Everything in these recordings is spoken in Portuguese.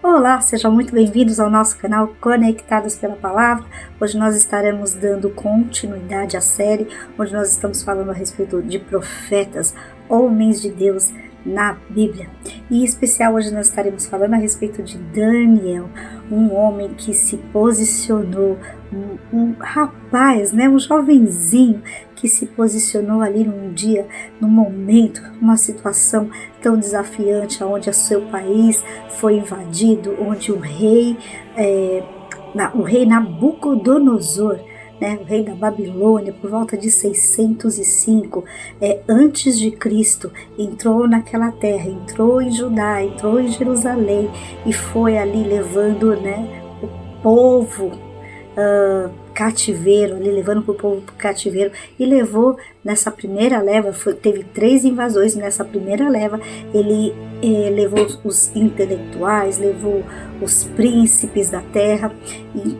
Olá, sejam muito bem-vindos ao nosso canal Conectados pela Palavra. Hoje nós estaremos dando continuidade à série, onde nós estamos falando a respeito de profetas, homens de Deus na Bíblia. E em especial hoje nós estaremos falando a respeito de Daniel, um homem que se posicionou, um rapaz, um jovenzinho que se posicionou ali num dia, num momento, numa situação tão desafiante, onde o seu país foi invadido, onde o rei Nabucodonosor, o rei da Babilônia, por volta de 605 antes de Cristo, entrou naquela terra, entrou em Judá, entrou em Jerusalém e foi ali levando o povo cativeiro, ali levando para o povo para o cativeiro, e levou nessa primeira leva, teve 3 invasões nessa primeira leva. Ele levou os intelectuais, levou os príncipes da terra, e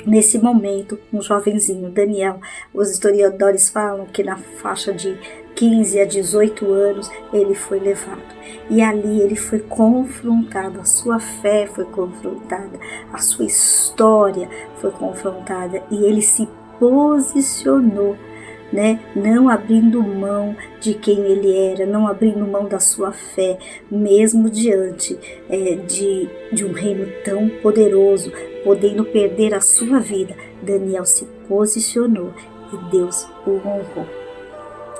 nesse momento, um jovenzinho, Daniel, os historiadores falam que na faixa de 15 a 18 anos, ele foi levado. E ali ele foi confrontado, a sua fé foi confrontada, a sua história foi confrontada, e ele se posicionou, não abrindo mão de quem ele era, não abrindo mão da sua fé, mesmo diante de um reino tão poderoso, podendo perder a sua vida. Daniel se posicionou e Deus o honrou.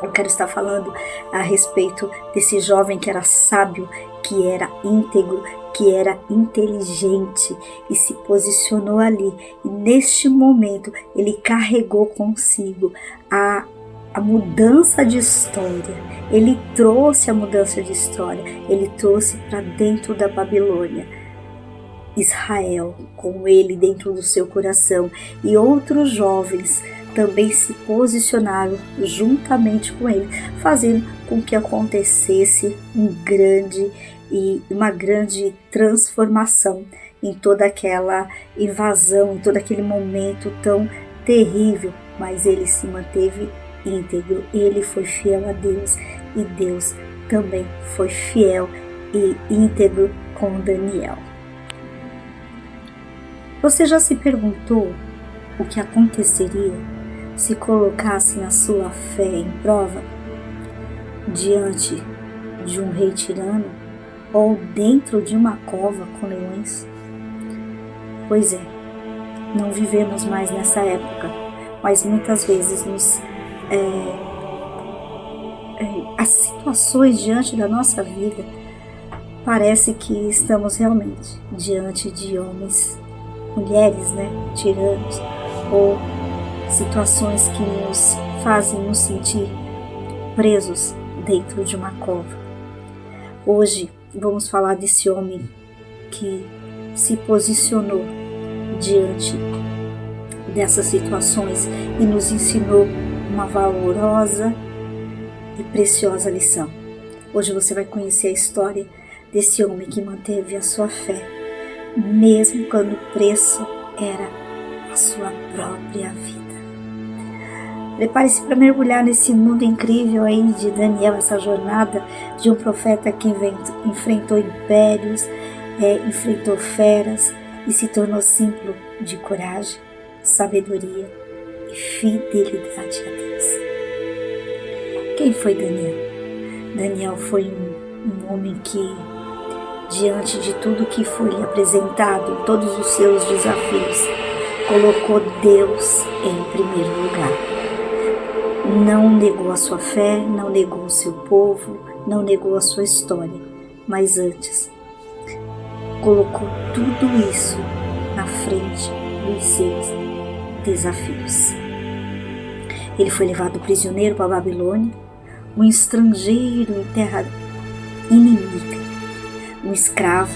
Eu quero estar falando a respeito desse jovem que era sábio, que era íntegro, que era inteligente e se posicionou ali. E neste momento ele carregou consigo a mudança de história. Ele trouxe a mudança de história. Ele trouxe para dentro da Babilônia Israel, com ele dentro do seu coração, e outros jovens também se posicionaram juntamente com ele, fazendo com que acontecesse uma grande transformação em toda aquela invasão, em todo aquele momento tão terrível. Mas ele se manteve íntegro, ele foi fiel a Deus, e Deus também foi fiel e íntegro com Daniel. Você já se perguntou o que aconteceria se colocassem a sua fé em prova diante de um rei tirano ou dentro de uma cova com leões? Pois é, não vivemos mais nessa época, mas muitas vezes as situações diante da nossa vida parece que estamos realmente diante de homens, mulheres, tiranos, ou situações que nos fazem nos sentir presos dentro de uma cova. Hoje vamos falar desse homem que se posicionou diante dessas situações e nos ensinou uma valorosa e preciosa lição. Hoje você vai conhecer a história desse homem que manteve a sua fé, mesmo quando o preço era a sua própria vida. Prepare-se para mergulhar nesse mundo incrível aí de Daniel, essa jornada de um profeta que enfrentou impérios, enfrentou feras e se tornou símbolo de coragem, sabedoria e fidelidade a Deus. Quem foi Daniel? Daniel foi um homem que, diante de tudo que foi lhe apresentado, todos os seus desafios, colocou Deus em primeiro lugar. Não negou a sua fé, não negou o seu povo, não negou a sua história, mas antes colocou tudo isso na frente dos seus desafios. Ele foi levado prisioneiro para a Babilônia, um estrangeiro em terra inimiga, um escravo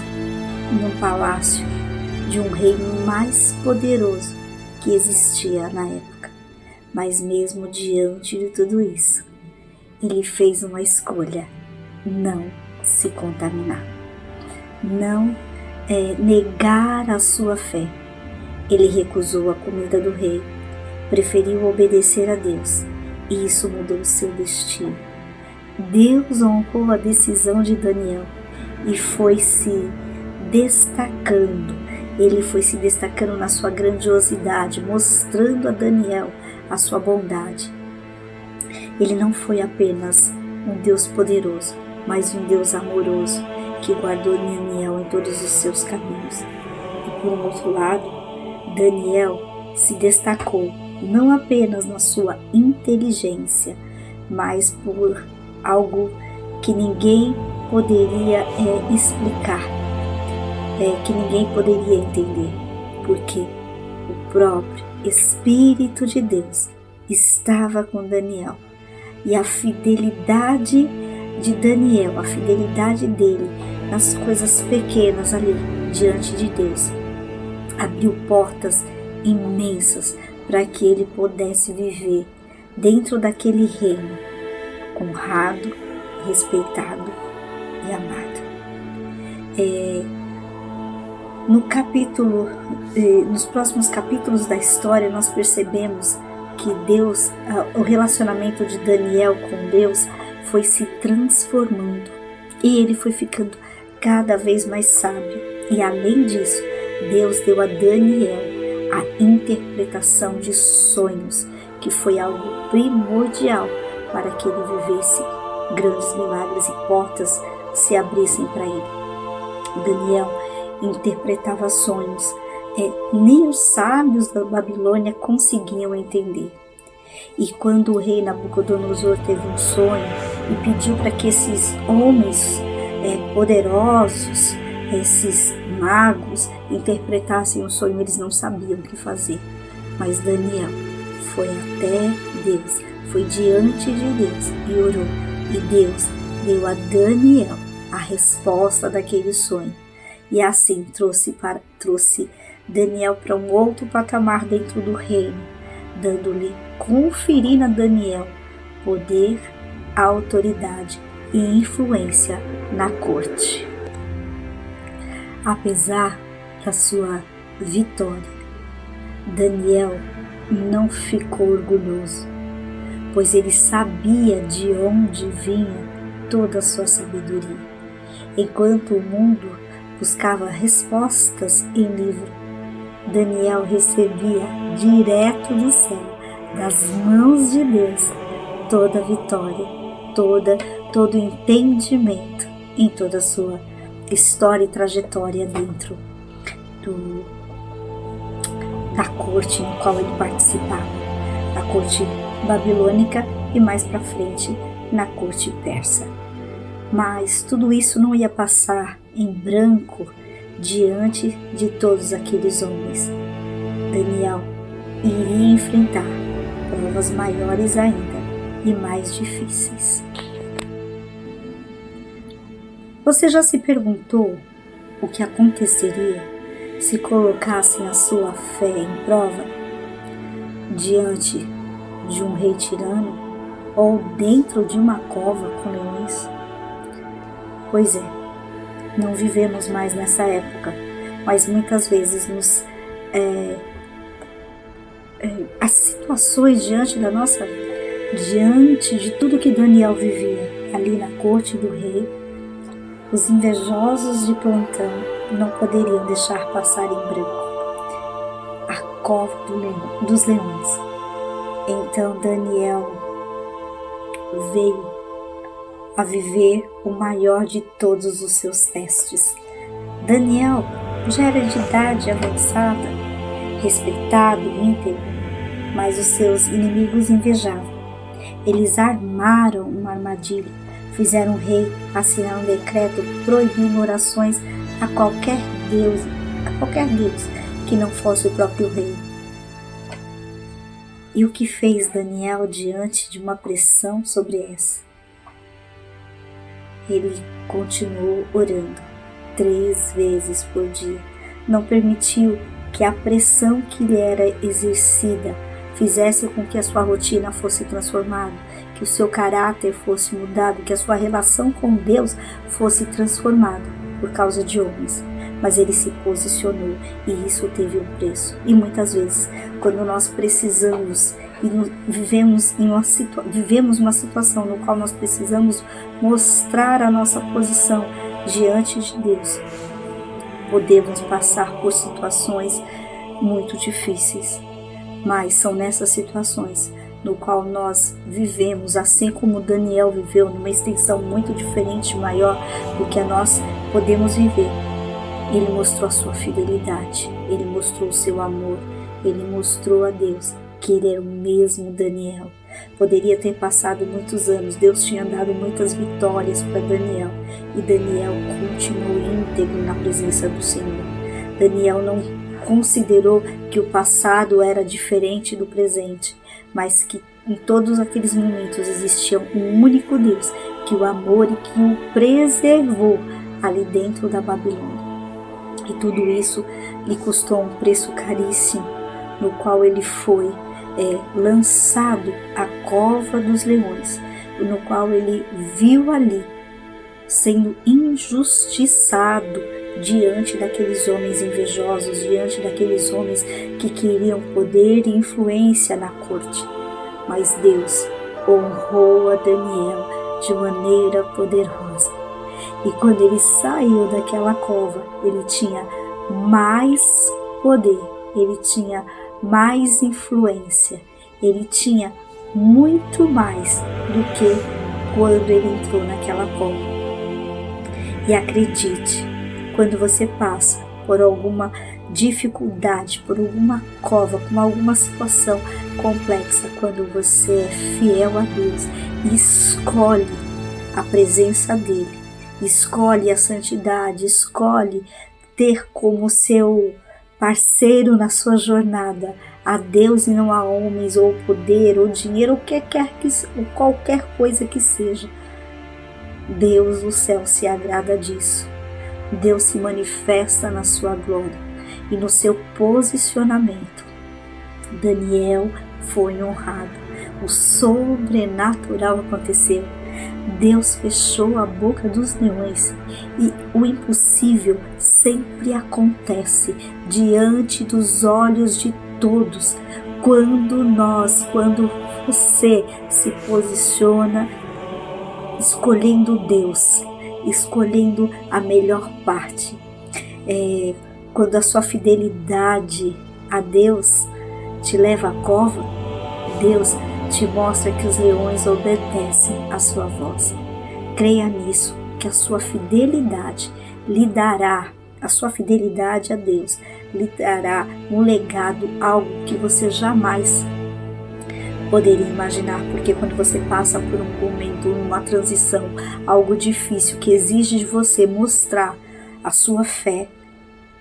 num palácio de um rei mais poderoso que existia na época. Mas mesmo diante de tudo isso, ele fez uma escolha: não se contaminar, não negar a sua fé. Ele recusou a comida do rei, preferiu obedecer a Deus, e isso mudou o seu destino. Deus honrou a decisão de Daniel e foi se destacando. Ele foi se destacando na sua grandiosidade, mostrando a Daniel a sua bondade. Ele não foi apenas um Deus poderoso, mas um Deus amoroso, que guardou Daniel em todos os seus caminhos. E por um outro lado, Daniel se destacou não apenas na sua inteligência, mas por algo que ninguém poderia explicar, que ninguém poderia entender, porque o próprio Espírito de Deus estava com Daniel. E a fidelidade de Daniel, a fidelidade dele nas coisas pequenas ali diante de Deus, abriu portas imensas para que ele pudesse viver dentro daquele reino, honrado, respeitado e amado. Nos próximos capítulos da história, nós percebemos que Deus, o relacionamento de Daniel com Deus foi se transformando e ele foi ficando cada vez mais sábio. E além disso, Deus deu a Daniel a interpretação de sonhos, que foi algo primordial para que ele vivesse grandes milagres e portas se abrissem para ele. Daniel interpretava sonhos, nem os sábios da Babilônia conseguiam entender. E quando o rei Nabucodonosor teve um sonho e pediu para que esses homens poderosos, esses magos, interpretassem o sonho, eles não sabiam o que fazer. Mas Daniel foi até Deus, foi diante de Deus e orou. E Deus deu a Daniel a resposta daquele sonho. E assim trouxe Daniel para um outro patamar dentro do reino, conferindo a Daniel poder, autoridade e influência na corte. Apesar da sua vitória, Daniel não ficou orgulhoso, pois ele sabia de onde vinha toda a sua sabedoria. Enquanto o mundo buscava respostas em livro, Daniel recebia direto do céu, das mãos de Deus, toda a vitória, todo o entendimento em toda a sua história e trajetória dentro da corte no qual ele participava, a corte babilônica e mais para frente na corte persa. Mas tudo isso não ia passar em branco diante de todos aqueles homens. Daniel iria enfrentar provas maiores ainda e mais difíceis. Você já se perguntou o que aconteceria se colocassem a sua fé em prova diante de um rei tirano ou dentro de uma cova com leões? Pois é, não vivemos mais nessa época, mas muitas vezes as situações diante da nossa vida, diante de tudo que Daniel vivia ali na corte do rei, os invejosos de plantão não poderiam deixar passar em branco a cova dos leões. Então Daniel veio a viver o maior de todos os seus testes. Daniel já era de idade avançada, respeitado, íntegro, mas os seus inimigos invejavam. Eles armaram uma armadilha, fizeram o rei assinar um decreto proibindo orações a qualquer deus que não fosse o próprio rei. E o que fez Daniel diante de uma pressão sobre essa? Ele continuou orando 3 vezes por dia. Não permitiu que a pressão que lhe era exercida fizesse com que a sua rotina fosse transformada, que o seu caráter fosse mudado, que a sua relação com Deus fosse transformada por causa de homens. Mas ele se posicionou e isso teve um preço. E muitas vezes, quando nós precisamos e vivemos uma situação no qual nós precisamos mostrar a nossa posição diante de Deus, podemos passar por situações muito difíceis, mas são nessas situações no qual nós vivemos, assim como Daniel viveu, numa extensão muito diferente, maior do que a nós podemos viver. Ele mostrou a sua fidelidade, ele mostrou o seu amor, ele mostrou a Deus que ele era o mesmo Daniel. Poderia ter passado muitos anos, Deus tinha dado muitas vitórias para Daniel, e Daniel continuou íntegro na presença do Senhor. Daniel não considerou que o passado era diferente do presente, mas que em todos aqueles momentos existia um único Deus que o amou e que o preservou ali dentro da Babilônia. E tudo isso lhe custou um preço caríssimo, no qual ele foi lançado à cova dos leões, no qual ele viu ali sendo injustiçado diante daqueles homens invejosos, diante daqueles homens que queriam poder e influência na corte. Mas Deus honrou a Daniel de maneira poderosa. E quando ele saiu daquela cova, ele tinha mais poder, ele tinha mais influência, ele tinha muito mais do que quando ele entrou naquela cova. E acredite, quando você passa por alguma dificuldade, por alguma cova, com alguma situação complexa, quando você é fiel a Deus e escolhe a presença dele, escolhe a santidade, escolhe ter como seu parceiro na sua jornada a Deus e não a homens, ou poder, ou dinheiro, ou qualquer coisa que seja, Deus do céu se agrada disso. Deus se manifesta na sua glória e no seu posicionamento. Daniel foi honrado. O sobrenatural aconteceu. Deus fechou a boca dos leões, e o impossível sempre acontece diante dos olhos de todos, quando você se posiciona escolhendo Deus, escolhendo a melhor parte. Quando a sua fidelidade a Deus te leva à cova, Deus te mostra que os leões obedecem a sua voz. Creia nisso, que a sua fidelidade lhe dará, a sua fidelidade a Deus lhe dará um legado, algo que você jamais poderia imaginar, porque quando você passa por um momento, uma transição, algo difícil que exige de você mostrar a sua fé,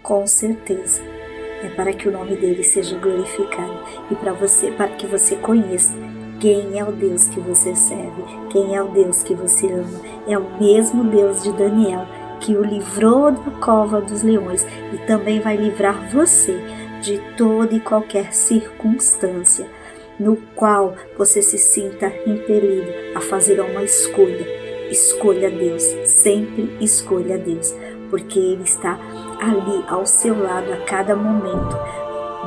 com certeza é para que o nome dele seja glorificado e para que você conheça quem é o Deus que você serve, quem é o Deus que você ama. É o mesmo Deus de Daniel que o livrou da cova dos leões e também vai livrar você de toda e qualquer circunstância no qual você se sinta impelido a fazer uma escolha. Escolha Deus, sempre escolha Deus, porque Ele está ali ao seu lado a cada momento,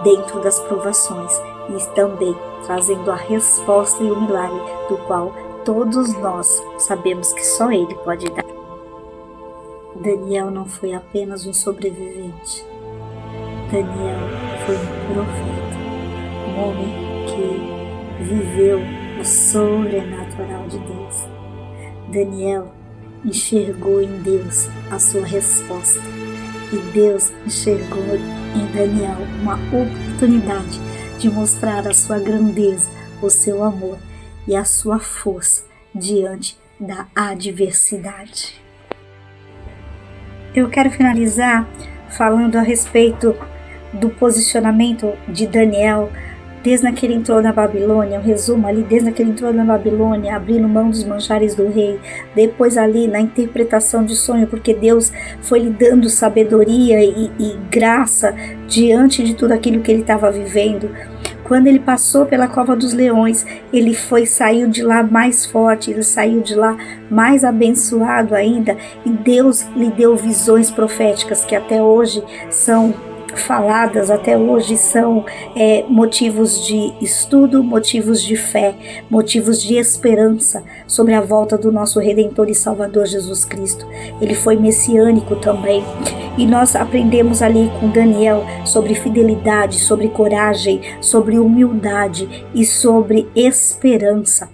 dentro das provações, e também trazendo a resposta e o milagre do qual todos nós sabemos que só Ele pode dar. Daniel não foi apenas um sobrevivente. Daniel foi um profeta, um homem que viveu o sobrenatural de Deus. Daniel enxergou em Deus a sua resposta, e Deus enxergou em Daniel uma oportunidade de mostrar a sua grandeza, o seu amor e a sua força diante da adversidade. Eu quero finalizar falando a respeito do posicionamento de Daniel desde que ele entrou na Babilônia. Um resumo ali, desde que ele entrou na Babilônia, abrindo mão dos manjares do rei, depois ali na interpretação de sonho, porque Deus foi lhe dando sabedoria e graça diante de tudo aquilo que ele estava vivendo. Quando ele passou pela cova dos leões, ele saiu de lá mais forte, ele saiu de lá mais abençoado ainda, e Deus lhe deu visões proféticas que até hoje são faladas até hoje são motivos de estudo, motivos de fé, motivos de esperança sobre a volta do nosso Redentor e Salvador Jesus Cristo. Ele foi messiânico também. E nós aprendemos ali com Daniel sobre fidelidade, sobre coragem, sobre humildade e sobre esperança.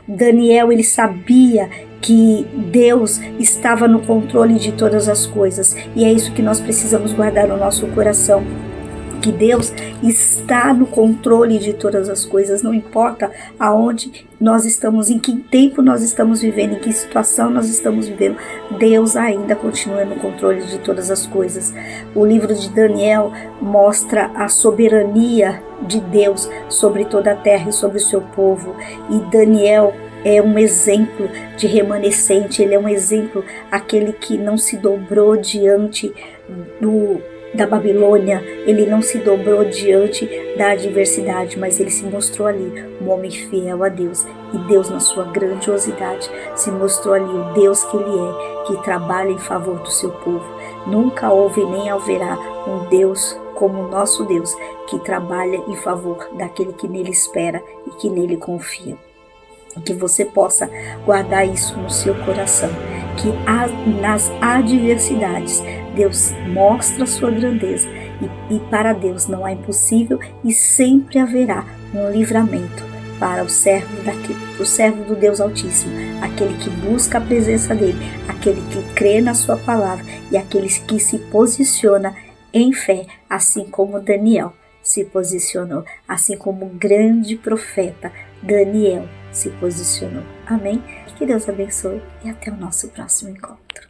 Daniel, ele sabia que Deus estava no controle de todas as coisas, e é isso que nós precisamos guardar no nosso coração, que Deus está no controle de todas as coisas, não importa aonde nós estamos, em que tempo nós estamos vivendo, em que situação nós estamos vivendo, Deus ainda continua no controle de todas as coisas. O livro de Daniel mostra a soberania de Deus sobre toda a terra e sobre o seu povo, e Daniel é um exemplo de remanescente, ele é um exemplo, aquele que não se dobrou diante da Babilônia, ele não se dobrou diante da adversidade, mas ele se mostrou ali um homem fiel a Deus, e Deus, na sua grandiosidade, se mostrou ali o Deus que ele é, que trabalha em favor do seu povo. Nunca houve nem haverá um Deus como o nosso Deus, que trabalha em favor daquele que nele espera e que nele confia. Que você possa guardar isso no seu coração, que nas adversidades Deus mostra a sua grandeza, e para Deus não há impossível, e sempre haverá um livramento para o servo do Deus Altíssimo, aquele que busca a presença dele, aquele que crê na sua palavra e aquele que se posiciona em fé, assim como Daniel se posicionou, assim como o grande profeta Daniel se posicionou. Amém? Que Deus abençoe e até o nosso próximo encontro.